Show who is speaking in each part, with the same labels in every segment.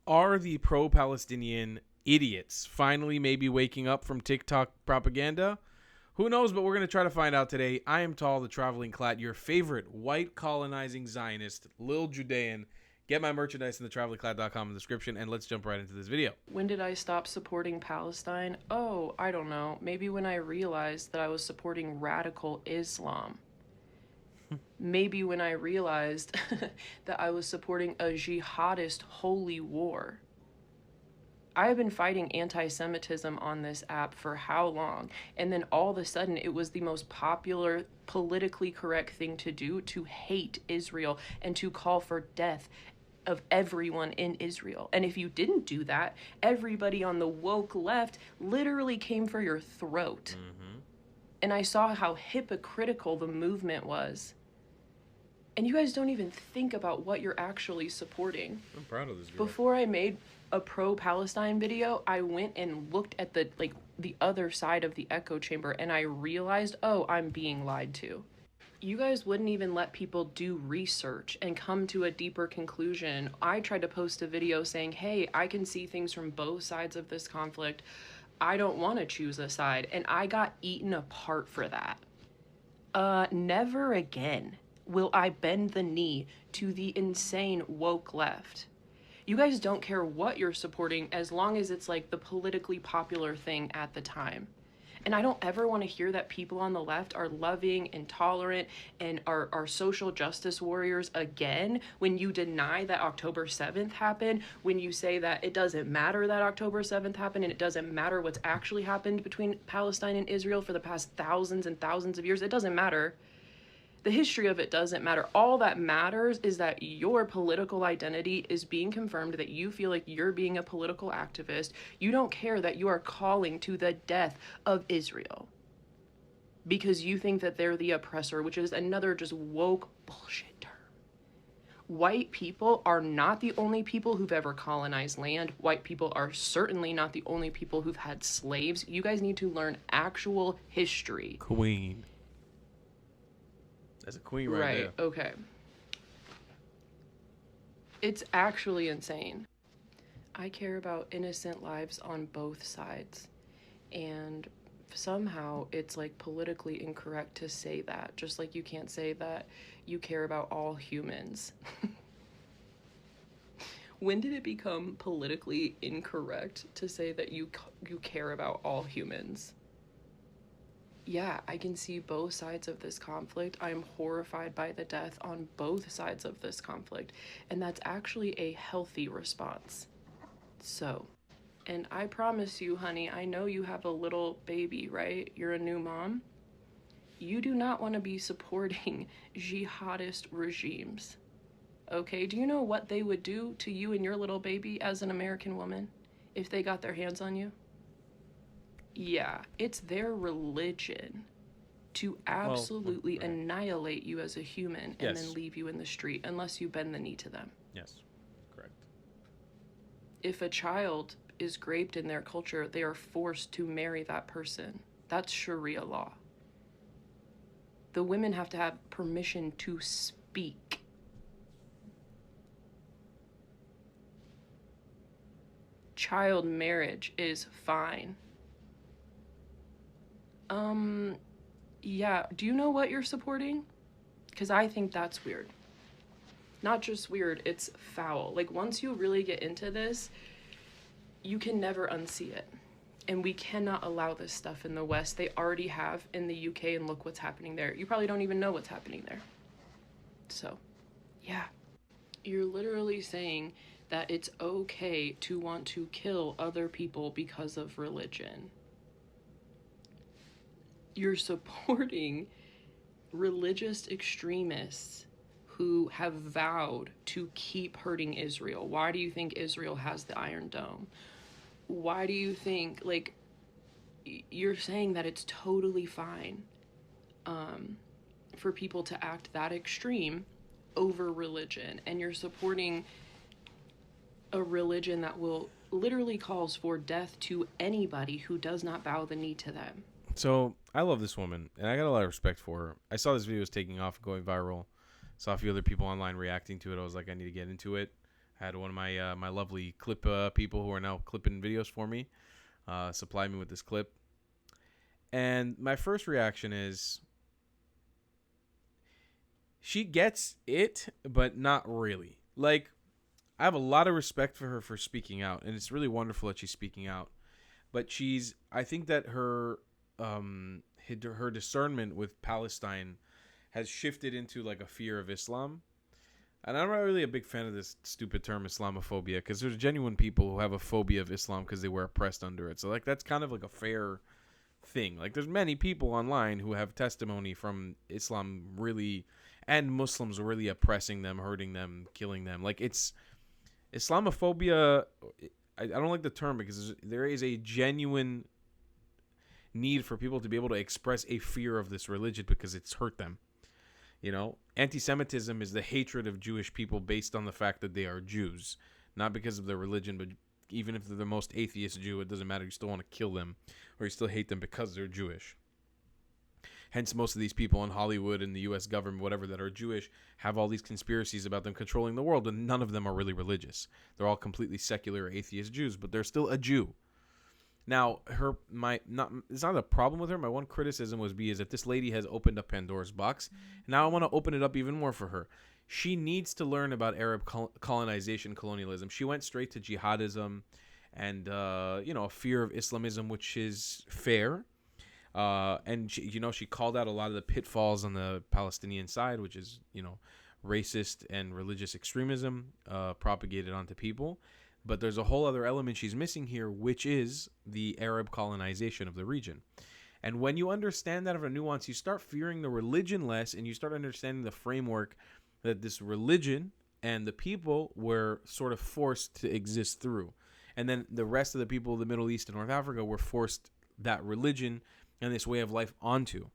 Speaker 1: Are the pro-Palestinian idiots finally maybe waking up from TikTok propaganda? Who knows, but we're going to try to find out today. I am Tall, the traveling clad, your favorite white colonizing Zionist, Lil Judean. Get my merchandise in the travelingclad.com in the description, and let's jump right into this video.
Speaker 2: When did I stop supporting Palestine? Oh, I don't know. Maybe when I realized that I was supporting radical Islam. Maybe when I realized that I was supporting a jihadist holy war. I have been fighting anti-Semitism on this app for how long? And then all of a sudden it was the most popular, politically correct thing to do to hate Israel and to call for death of everyone in Israel. And if you didn't do that, everybody on the woke left literally came for your throat. And I saw how hypocritical the movement was. And you guys don't even think about what you're actually supporting.
Speaker 1: I'm proud of this girl.
Speaker 2: Before I made a pro-Palestine video, I went and looked at the other side of the echo chamber, and I realized, oh, I'm being lied to. You guys wouldn't even let people do research and come to a deeper conclusion. I tried to post a video saying, hey, I can see things from both sides of this conflict. I don't want to choose a side. And I got eaten apart for that. Never again will I bend the knee to the insane woke left. You guys don't care what you're supporting as long as it's like the politically popular thing at the time. And I don't ever want to hear that people on the left are loving and tolerant and are social justice warriors again when you deny that October 7th happened, when you say that it doesn't matter that October 7th happened and it doesn't matter what's actually happened between Palestine and Israel for the past thousands and thousands of years. It doesn't matter. The history of it doesn't matter. All that matters is that your political identity is being confirmed, that you feel like you're being a political activist. You don't care that you are calling to the death of Israel because you think that they're the oppressor, which is another just woke bullshit term. White people are not the only people who've ever colonized land. White people are certainly not the only people who've had slaves. You guys need to learn actual history.
Speaker 1: Queen. That's a queen right there.
Speaker 2: Right, okay. It's actually insane. I care about innocent lives on both sides. And somehow it's like politically incorrect to say that. Just like you can't say that you care about all humans. When did it become politically incorrect to say that you care about all humans? Yeah, I can see both sides of this conflict. I'm horrified by the death on both sides of this conflict. And that's actually a healthy response. So, and I promise you, honey, I know you have a little baby, right? You're a new mom. You do not want to be supporting jihadist regimes. Okay, do you know what they would do to you and your little baby as an American woman if they got their hands on you? Yeah, it's their religion to absolutely annihilate you as a human and then leave you in the street unless you bend the knee to them.
Speaker 1: Yes, correct.
Speaker 2: If a child is raped in their culture, they are forced to marry that person. That's Sharia law. The women have to have permission to speak. Child marriage is fine. Yeah, do you know what you're supporting? Because I think that's weird. Not just weird, it's foul. Like, once you really get into this, you can never unsee it. And we cannot allow this stuff in the West. They already have in the UK, and look what's happening there. You probably don't even know what's happening there. So, yeah. You're literally saying that it's okay to want to kill other people because of religion. You're supporting religious extremists who have vowed to keep hurting Israel. Why do you think Israel has the Iron Dome? Why do you think, like, you're saying that it's totally fine for people to act that extreme over religion, and you're supporting a religion that will literally calls for death to anybody who does not bow the knee to them.
Speaker 1: So I love this woman, and I got a lot of respect for her. I saw this video was taking off and going viral. Saw a few other people online reacting to it. I was like, I need to get into it. I had one of my my lovely clip people who are now clipping videos for me supply me with this clip. And my first reaction is, she gets it, but not really. Like, I have a lot of respect for her for speaking out, and it's really wonderful that she's speaking out. But I think that her discernment with Palestine has shifted into like a fear of Islam. And I'm not really a big fan of this stupid term Islamophobia, because there's genuine people who have a phobia of Islam because they were oppressed under it. So like that's kind of like a fair thing. Like there's many people online who have testimony from Islam really, and Muslims really oppressing them, hurting them, killing them. Like it's Islamophobia. I don't like the term because there is a genuine need for people to be able to express a fear of this religion because it's hurt them. You know, anti-Semitism is the hatred of Jewish people based on the fact that they are Jews, not because of their religion, but even if they're the most atheist Jew, it doesn't matter. You still want to kill them, or you still hate them because they're Jewish. Hence, most of these people in Hollywood and the U.S. government, whatever, that are Jewish, have all these conspiracies about them controlling the world, and none of them are really religious. They're all completely secular atheist Jews, but they're still a Jew. Now, it's not a problem with her. My one criticism is that this lady has opened up Pandora's box. Now I want to open it up even more for her. She needs to learn about Arab colonization, colonialism. She went straight to jihadism and, a fear of Islamism, which is fair. And she called out a lot of the pitfalls on the Palestinian side, which is, racist and religious extremism propagated onto people. But there's a whole other element she's missing here, which is the Arab colonization of the region. And when you understand that of a nuance, you start fearing the religion less, and you start understanding the framework that this religion and the people were sort of forced to exist through. And then the rest of the people of the Middle East and North Africa were forced that religion and this way of life onto.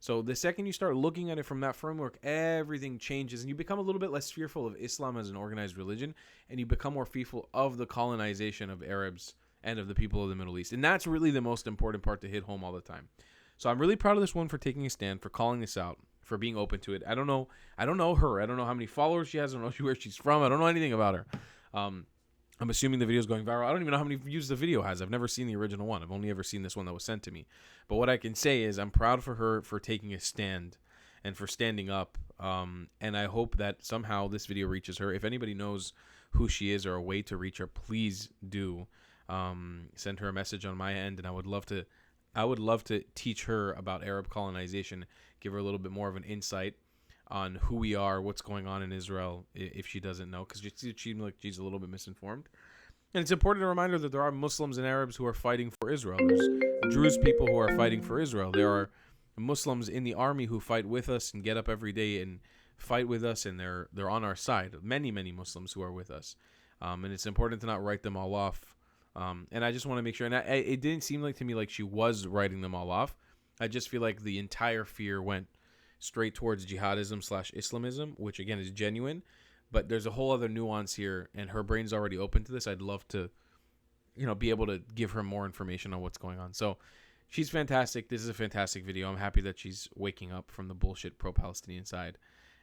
Speaker 1: So the second you start looking at it from that framework, everything changes, and you become a little bit less fearful of Islam as an organized religion, and you become more fearful of the colonization of Arabs and of the people of the Middle East. And that's really the most important part to hit home all the time. So I'm really proud of this one for taking a stand, for calling this out, for being open to it. I don't know her. I don't know how many followers she has. I don't know where she's from. I don't know anything about her. I'm assuming the video is going viral. I don't even know how many views the video has. I've never seen the original one. I've only ever seen this one that was sent to me. But what I can say is I'm proud for her for taking a stand and for standing up. And I hope that somehow this video reaches her. If anybody knows who she is or a way to reach her, please do send her a message on my end. And I would love to teach her about Arab colonization, give her a little bit more of an insight on who we are, what's going on in Israel, if she doesn't know, because she seems like she's a little bit misinformed. And it's important to remind her that there are Muslims and Arabs who are fighting for Israel. There's Druze people who are fighting for Israel. There are Muslims in the army who fight with us and get up every day and fight with us, and they're on our side. Many, many Muslims who are with us. And it's important to not write them all off. And I just want to make sure, and it didn't seem like to me like she was writing them all off. I just feel like the entire fear went straight towards jihadism / Islamism, which again is genuine, but there's a whole other nuance here, and her brain's already open to this. I'd love to, be able to give her more information on what's going on. So she's fantastic. This is a fantastic video. I'm happy that she's waking up from the bullshit pro-Palestinian side,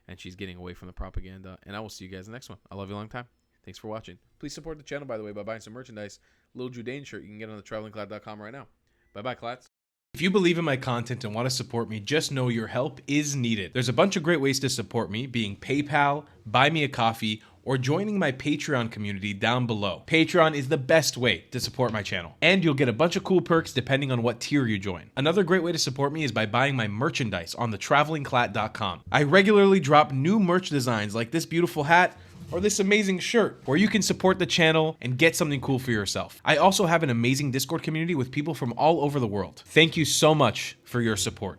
Speaker 1: and she's getting away from the propaganda. And I will see you guys in the next one. I love you a long time. Thanks for watching. Please support the channel, by the way, by buying some merchandise. Little Judean shirt you can get on the travelingclad.com right now. Bye-bye, Clats.
Speaker 3: If you believe in my content and want to support me, just know your help is needed. There's a bunch of great ways to support me, being PayPal, Buy Me a Coffee, or joining my Patreon community down below. Patreon is the best way to support my channel, and you'll get a bunch of cool perks depending on what tier you join. Another great way to support me is by buying my merchandise on thetravelingclat.com. I regularly drop new merch designs like this beautiful hat, or this amazing shirt, where you can support the channel and get something cool for yourself. I also have an amazing Discord community with people from all over the world. Thank you so much for your support.